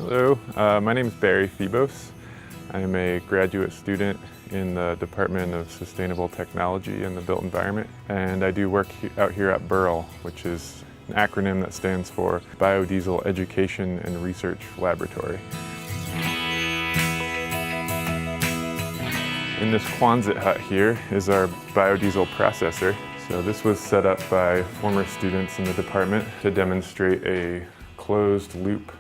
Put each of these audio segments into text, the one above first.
Hello, my name is Barry Phoebos. I am a graduate student in the Department of Sustainable Technology in the Built Environment, and I do work out here at BURL, which is an acronym that stands for Biodiesel Education and Research Laboratory. In this Quonset hut here is our biodiesel processor. So this was set up by former students in the department to demonstrate a closed loop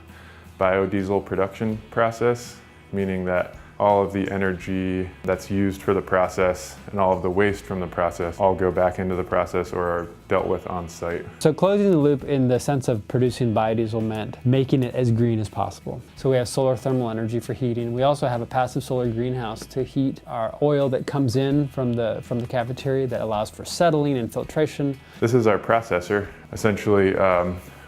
biodiesel production process, meaning that all of the energy that's used for the process and all of the waste from the process all go back into the process or are dealt with on site. So closing the loop in the sense of producing biodiesel meant making it as green as possible. So we have solar thermal energy for heating. We also have a passive solar greenhouse to heat our oil that comes in from the cafeteria that allows for settling and filtration. This is our processor. Essentially,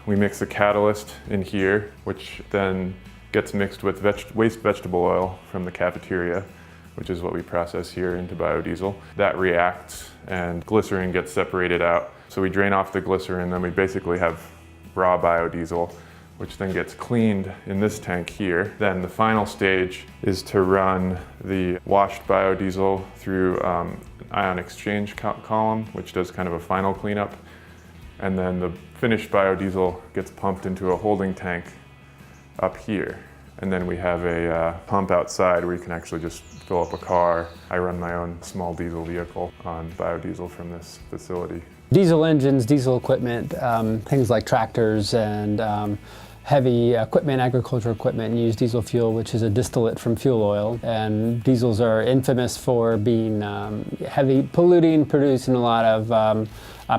we mix the catalyst in here, which then gets mixed with waste vegetable oil from the cafeteria, which is what we process here into biodiesel. That reacts and glycerin gets separated out. So we drain off the glycerin, then we basically have raw biodiesel, which then gets cleaned in this tank here. Then the final stage is to run the washed biodiesel through an ion exchange column, which does kind of a final cleanup. And then the finished biodiesel gets pumped into a holding tank up here. And then we have a pump outside where you can actually just fill up a car. I run my own small diesel vehicle on biodiesel from this facility. Diesel engines, diesel equipment, things like tractors and heavy equipment, agricultural equipment use diesel fuel, which is a distillate from fuel oil. And diesels are infamous for being heavy, polluting, producing a lot of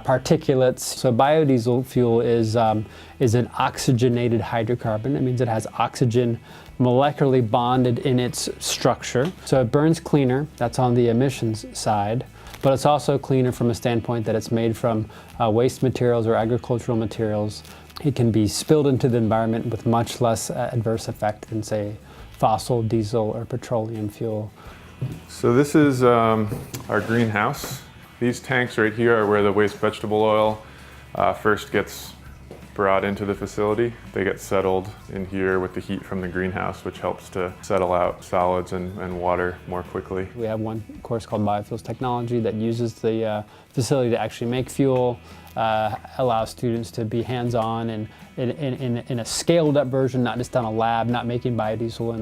particulates. So biodiesel fuel is an oxygenated hydrocarbon. That means it has oxygen molecularly bonded in its structure. So it burns cleaner, that's on the emissions side, but it's also cleaner from a standpoint that it's made from waste materials or agricultural materials. It can be spilled into the environment with much less adverse effect than, say, fossil diesel or petroleum fuel. So this is our greenhouse. These tanks right here are where the waste vegetable oil first gets brought into the facility. They get settled in here with the heat from the greenhouse, which helps to settle out solids and water more quickly. We have one course called Biofuels Technology that uses the facility to actually make fuel, allows students to be hands-on and in a scaled-up version, not just on a lab, not making biodiesel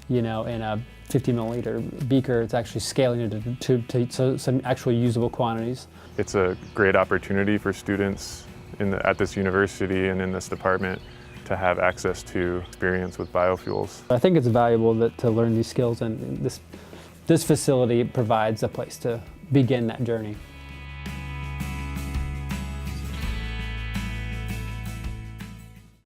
in a 50 milliliter beaker. It's actually scaling it to some actual usable quantities. It's a great opportunity for students at this university and in this department to have access to experience with biofuels. I think it's valuable to learn these skills, and this facility provides a place to begin that journey.